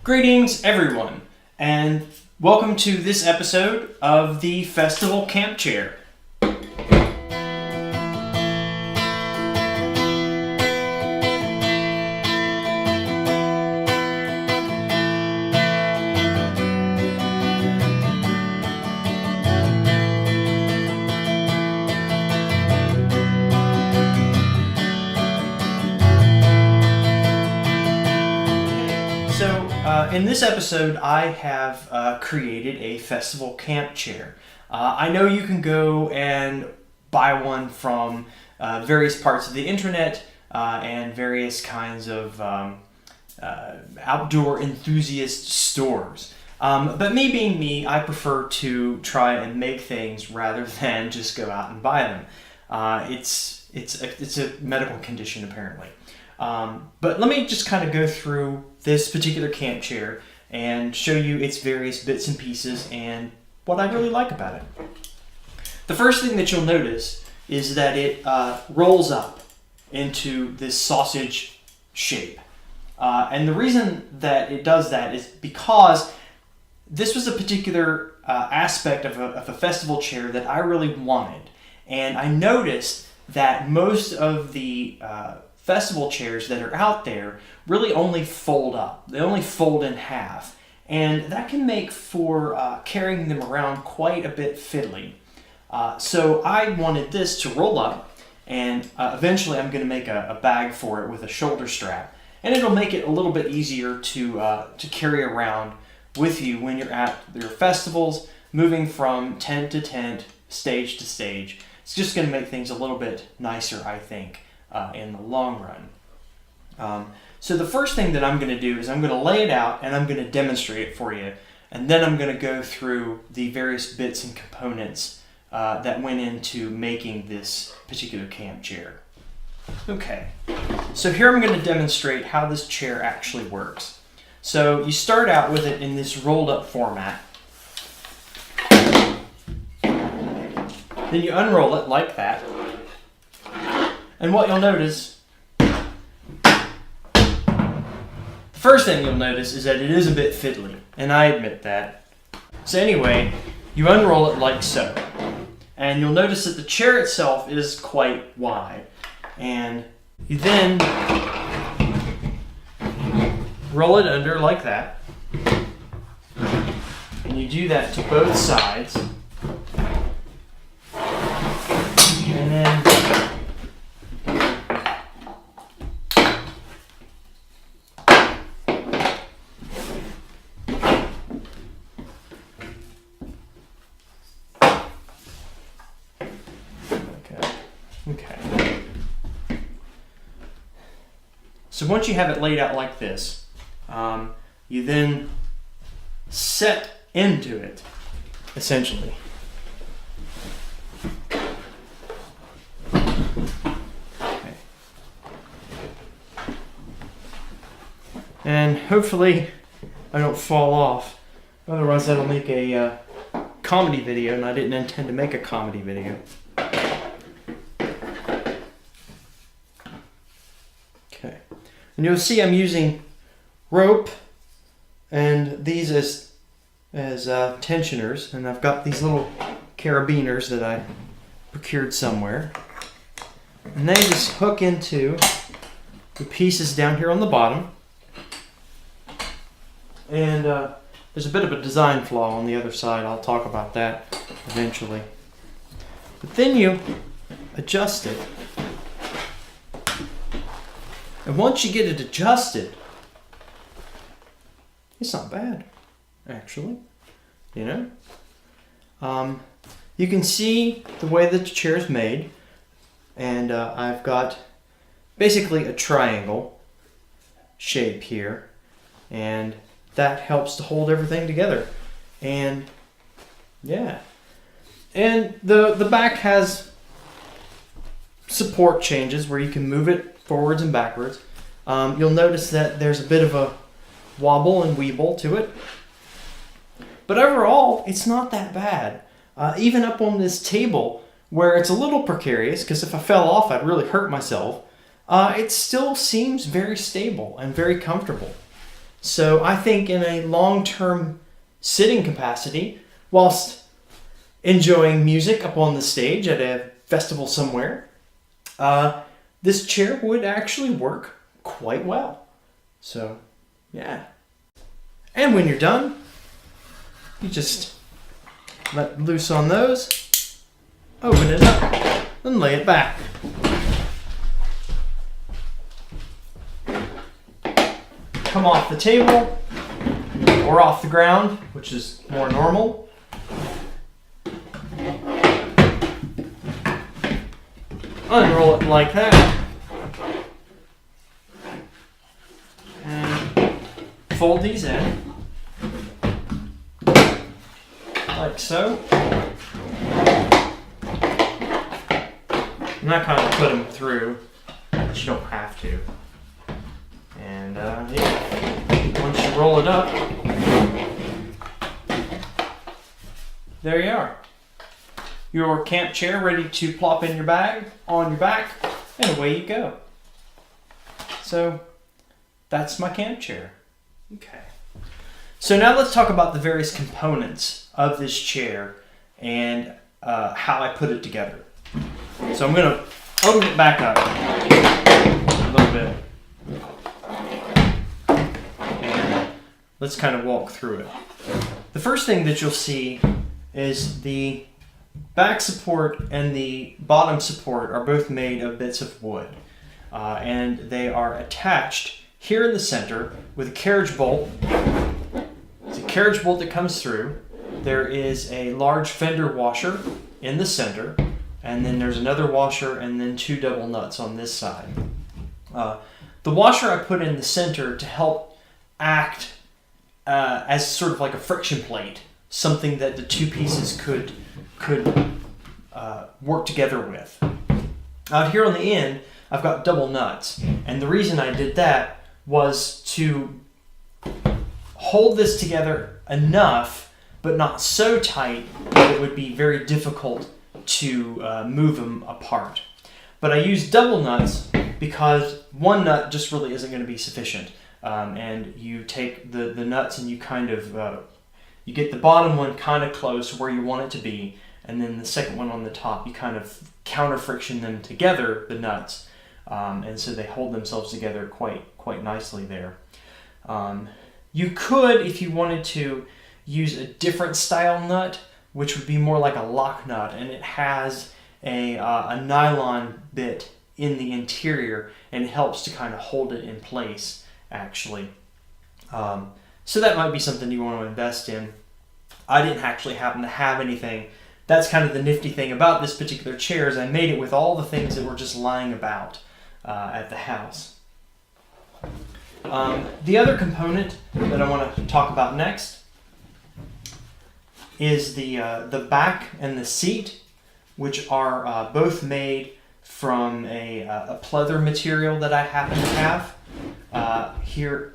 Greetings everyone, and welcome to this episode of the Festival Camp Chair. In this episode, I have created a festival camp chair. I know you can go and buy one from various parts of the internet and various kinds of outdoor enthusiast stores. But me being me, I prefer to try and make things rather than just go out and buy them. It's a medical condition apparently. But let me just kind of go through this particular camp chair and show you its various bits and pieces and what I really like about it. The first thing that you'll notice is that it rolls up into this sausage shape. And the reason that it does that is because this was a particular aspect of a festival chair that I really wanted. And I noticed that most of the festival chairs that are out there really only fold up. They only fold in half. And that can make for carrying them around quite a bit fiddly. So I wanted this to roll up, and eventually I'm going to make a bag for it with a shoulder strap. And it'll make it a little bit easier to carry around with you when you're at your festivals, moving from tent to tent, stage to stage. It's just going to make things a little bit nicer, I think, in the long run. So the first thing that I'm going to do is I'm going to lay it out and I'm going to demonstrate it for you. And then I'm going to go through the various bits and components that went into making this particular camp chair. Okay, so here I'm going to demonstrate how this chair actually works. So you start out with it in this rolled up format. Then you unroll it like that. And what you'll notice, the first thing you'll notice is that it is a bit fiddly, and I admit that. So anyway, you unroll it like so. And you'll notice that the chair itself is quite wide. And you then roll it under like that. And you do that to both sides. And then Okay. So once you have it laid out like this, you then set into it, essentially. Okay. And hopefully I don't fall off. Otherwise that'll make a comedy video, and I didn't intend to make a comedy video. And you'll see I'm using rope and these as tensioners, and I've got these little carabiners that I procured somewhere. And they just hook into the pieces down here on the bottom. And there's a bit of a design flaw on the other side. I'll talk about that eventually. But then you adjust it. And once you get it adjusted, it's not bad, actually, you know. You can see the way that the chair is made, and I've got basically a triangle shape here, and that helps to hold everything together. And yeah, and the back has support changes where you can move it forwards and backwards. You'll notice that there's a bit of a wobble and weeble to it. But overall, it's not that bad. Even up on this table, where it's a little precarious, because if I fell off, I'd really hurt myself, it still seems very stable and very comfortable. So I think in a long-term sitting capacity, whilst enjoying music up on the stage at a festival somewhere, this chair would actually work quite well. So, yeah. And when you're done, you just let loose on those, open it up, and lay it back. Come off the table or off the ground, which is more normal. Unroll it like that. And fold these in. Like so. And I kind of put them through, but you don't have to. And yeah, once you roll it up, there you are. Your camp chair ready to plop in your bag, on your back, and away you go. So that's my camp chair. Okay. So now let's talk about the various components of this chair and how I put it together. So I'm going to open it back up a little bit. And let's kind of walk through it. The first thing that you'll see is the back support and the bottom support are both made of bits of wood. And they are attached here in the center with a carriage bolt. It's a carriage bolt that comes through. There is a large fender washer in the center, and then there's another washer and then two double nuts on this side. The washer I put in the center to help act as sort of like a friction plate, something that the two pieces could work together with. Out here on the end, I've got double nuts, and the reason I did that was to hold this together enough, but not so tight that it would be very difficult to move them apart. But I use double nuts because one nut just really isn't going to be sufficient. And you take the nuts and you kind of, you get the bottom one kind of close where you want it to be, and then the second one on the top, you kind of counter friction them together, the nuts, and so they hold themselves together quite nicely there. You could, if you wanted to, use a different style nut, which would be more like a lock nut, and it has a nylon bit in the interior, and it helps to kind of hold it in place, actually. So that might be something you want to invest in. I didn't actually happen to have anything. That's kind of the nifty thing about this particular chair, is I made it with all the things that were just lying about at the house. The other component that I want to talk about next is the back and the seat, which are both made from a pleather material that I happen to have here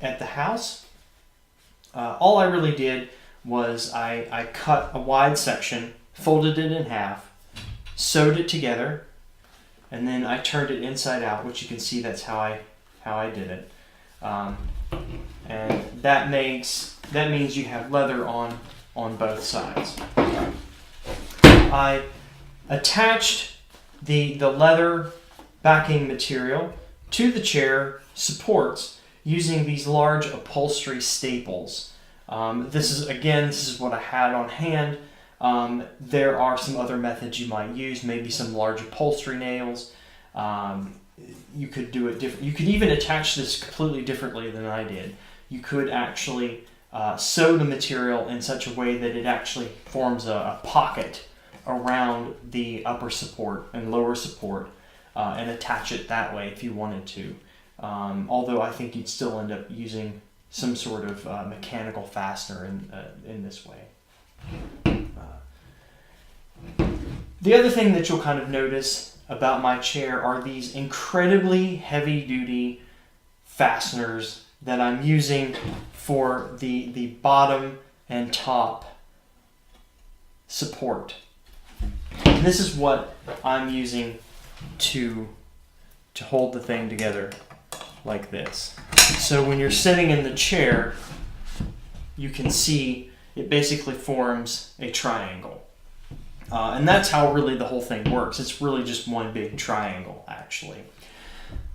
at the house. All I really did was I cut a wide section, folded it in half, sewed it together, and then I turned it inside out, which you can see that's how I did it. And that means you have leather on both sides. I attached the leather backing material to the chair supports using these large upholstery staples. This is what I had on hand. There are some other methods you might use, maybe some large upholstery nails. You could do it different. You could even attach this completely differently than I did. You could actually sew the material in such a way that it actually forms a pocket around the upper support and lower support, and attach it that way if you wanted to. Although I think you'd still end up using some sort of mechanical fastener in this way. The other thing that you'll kind of notice about my chair are these incredibly heavy-duty fasteners that I'm using for the bottom and top support. And this is what I'm using to hold the thing together like this. So when you're sitting in the chair, you can see it basically forms a triangle. And that's how really the whole thing works. It's really just one big triangle, actually.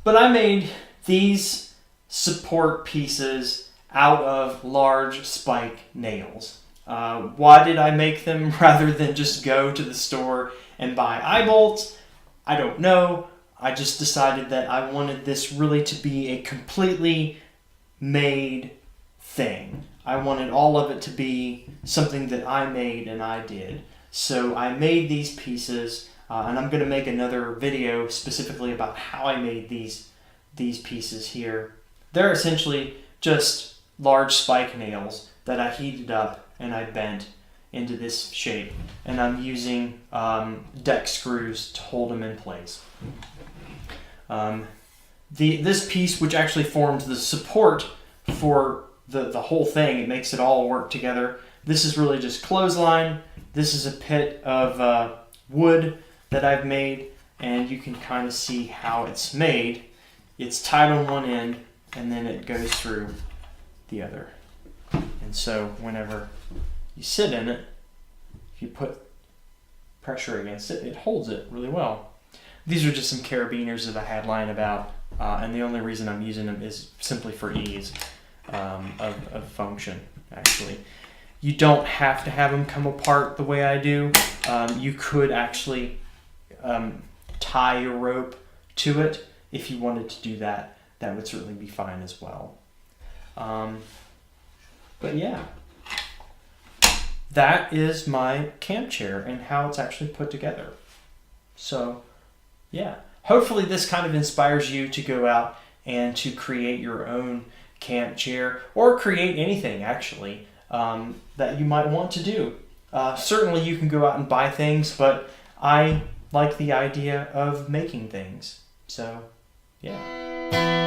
But I made these support pieces out of large spike nails. Why did I make them rather than just go to the store and buy eye bolts? I don't know. I just decided that I wanted this really to be a completely made thing. I wanted all of it to be something that I made and I did. So I made these pieces, and I'm going to make another video specifically about how I made these pieces here. They're essentially just large spike nails that I heated up and I bent into this shape. And I'm using deck screws to hold them in place. This piece, which actually forms the support for the whole thing, it makes it all work together. This is really just clothesline. This is a pit of wood that I've made, and you can kind of see how it's made. It's tied on one end, and then it goes through the other. And so whenever you sit in it, if you put pressure against it, it holds it really well. These are just some carabiners that I had lying about, and the only reason I'm using them is simply for ease of function, actually. You don't have to have them come apart the way I do. You could actually tie your rope to it if you wanted to do that. That would certainly be fine as well. But yeah, that is my camp chair and how it's actually put together. So yeah, hopefully this kind of inspires you to go out and to create your own camp chair, or create anything actually that you might want to do. Certainly you can go out and buy things, but I like the idea of making things. So yeah.